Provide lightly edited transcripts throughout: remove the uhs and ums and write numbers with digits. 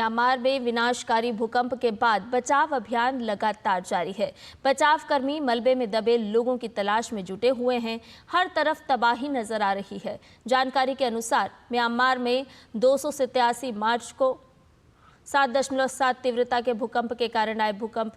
Myanmar में विनाशकारी भूकंप के बाद बचाव अभियान लगातार जारी है। बचाव कर्मी मलबे में दबे लोगों की तलाश में जुटे हुए हैं। हर तरफ तबाही नजर आ रही है। जानकारी के अनुसार म्यांमार में 287 मार्च को 7.7 तीव्रता के भूकंप के कारण आए भूकंप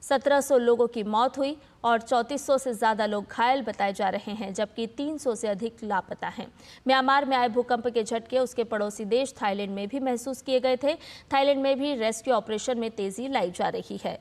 1700 लोगों की मौत हुई और 3400 से ज्यादा लोग घायल बताए जा रहे हैं, जबकि 300 से अधिक लापता हैं। म्यांमार में आए भूकंप के झटके उसके पड़ोसी देश थाईलैंड में भी महसूस किए गए थे। थाईलैंड में भी रेस्क्यू ऑपरेशन में तेजी लाई जा रही है।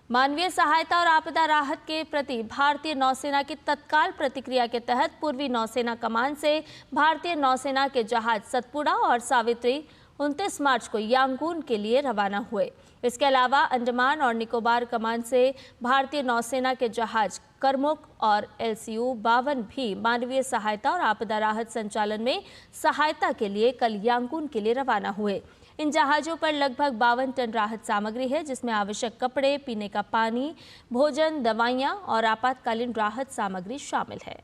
मानवीय सहायता और आपदा राहत के प्रति भारतीय नौसेना की तत्काल प्रतिक्रिया के तहत पूर्वी नौसेना कमान से भारतीय नौसेना के जहाज सतपुड़ा और सावित्री 29 मार्च को यांगून के लिए रवाना हुए। इसके अलावा अंडमान और निकोबार कमान से भारतीय नौसेना के जहाज करमुक और LCU 52 भी मानवीय सहायता और आपदा राहत संचालन में सहायता के लिए कल यांगून के लिए रवाना हुए। इन जहाज़ों पर लगभग 52 टन राहत सामग्री है, जिसमें आवश्यक कपड़े, पीने का पानी, भोजन, दवाइयां और आपातकालीन राहत सामग्री शामिल है।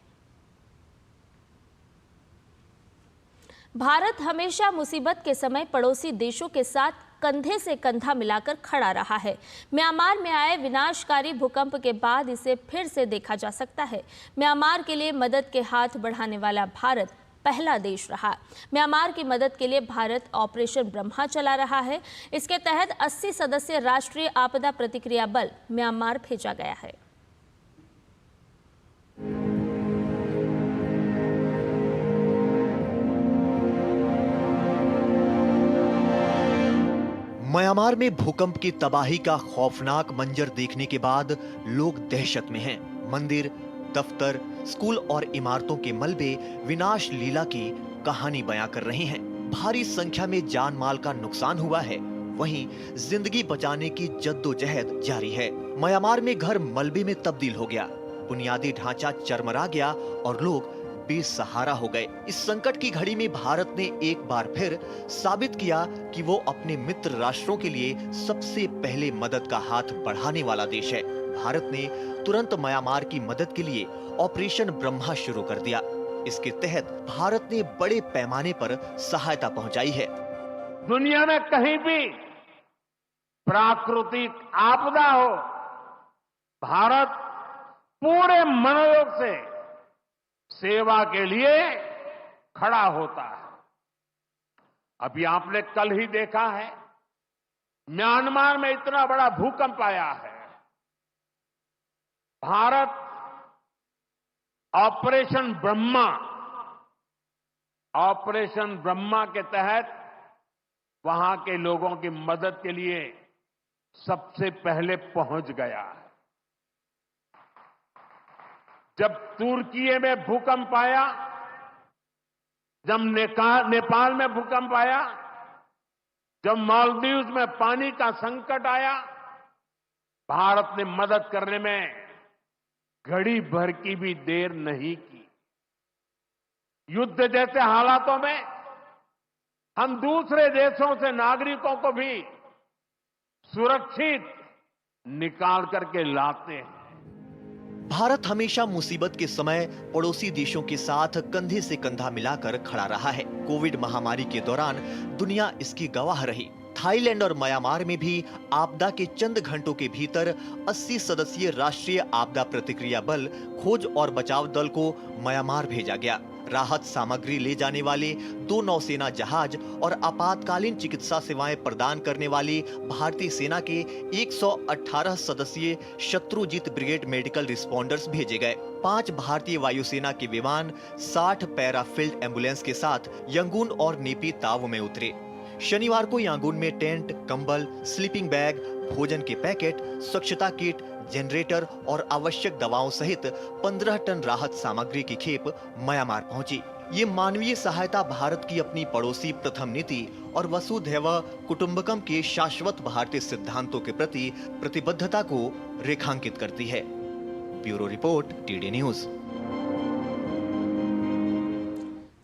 भारत हमेशा मुसीबत के समय पड़ोसी देशों के साथ कंधे से कंधा मिलाकर खड़ा रहा है। म्यांमार में आए विनाशकारी भूकंप के बाद इसे फिर से देखा जा सकता है। म्यांमार के लिए मदद के हाथ बढ़ाने वाला भारत पहला देश रहा। म्यांमार की मदद के लिए भारत ऑपरेशन ब्रह्मा चला रहा है। इसके तहत 80 सदस्यीय राष्ट्रीय आपदा प्रतिक्रिया बल म्यांमार भेजा गया है। म्यांमार में भूकंप की तबाही का खौफनाक मंजर देखने के बाद लोग दहशत में हैं। मंदिर, दफ्तर, स्कूल और इमारतों के मलबे विनाश लीला की कहानी बयां कर रहे हैं। भारी संख्या में जान माल का नुकसान हुआ है, वहीं जिंदगी बचाने की जद्दोजहद जारी है। म्यांमार में घर मलबे में तब्दील हो गया, बुनियादी ढांचा चरमरा गया और लोग बेसहारा हो गए। इस संकट की घड़ी में भारत ने एक बार फिर साबित किया कि वो अपने मित्र राष्ट्रों के लिए सबसे पहले मदद का हाथ बढ़ाने वाला देश है। भारत ने तुरंत म्यांमार की मदद के लिए ऑपरेशन ब्रह्मा शुरू कर दिया। इसके तहत भारत ने बड़े पैमाने पर सहायता पहुंचाई है। दुनिया में कहीं भी प्राकृतिक आपदा हो, भारत पूरे मनोयोग से सेवा के लिए खड़ा होता है। अभी आपने कल ही देखा है, म्यांमार में इतना बड़ा भूकंप आया है। भारत ऑपरेशन ब्रह्मा के तहत वहां के लोगों की मदद के लिए सबसे पहले पहुंच गया है। जब तुर्की में भूकंप आया, जब नेपाल में भूकंप आया, जब मालदीव्स में पानी का संकट आया, भारत ने मदद करने में घड़ी भर की भी देर नहीं की। युद्ध जैसे हालातों में हम दूसरे देशों से नागरिकों को भी सुरक्षित निकाल करके लाते हैं। भारत हमेशा मुसीबत के समय पड़ोसी देशों के साथ कंधे से कंधा मिलाकर खड़ा रहा है। कोविड महामारी के दौरान दुनिया इसकी गवाह रही। थाईलैंड और म्यांमार में भी आपदा के चंद घंटों के भीतर 80 सदस्यीय राष्ट्रीय आपदा प्रतिक्रिया बल खोज और बचाव दल को म्यांमार भेजा गया। राहत सामग्री ले जाने वाले 2 नौसेना जहाज और आपातकालीन चिकित्सा सेवाएं प्रदान करने वाले भारतीय सेना के 118 सदस्यीय शत्रुजीत ब्रिगेड मेडिकल रिस्पॉन्डर्स भेजे गए। 5 भारतीय वायुसेना के विमान 60 पैराफील्ड एम्बुलेंस के साथ यंगून और नेपी ताव में उतरे। शनिवार को यांगून में टेंट, कंबल, स्लीपिंग बैग, भोजन के पैकेट, स्वच्छता किट, जनरेटर और आवश्यक दवाओं सहित 15 टन राहत सामग्री की खेप म्यांमार पहुंची। ये मानवीय सहायता भारत की अपनी पड़ोसी प्रथम नीति और वसुधैव कुटुंबकम के शाश्वत भारतीय सिद्धांतों के प्रति प्रतिबद्धता को रेखांकित करती है। Bureau report, TD news.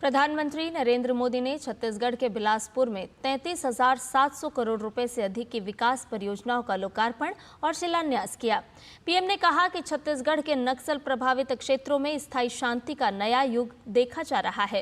प्रधानमंत्री नरेंद्र मोदी ने छत्तीसगढ़ के बिलासपुर में 33,700 करोड़ रुपए से अधिक की विकास परियोजनाओं का लोकार्पण और शिलान्यास किया। पीएम ने कहा कि छत्तीसगढ़ के नक्सल प्रभावित क्षेत्रों में स्थायी शांति का नया युग देखा जा रहा है।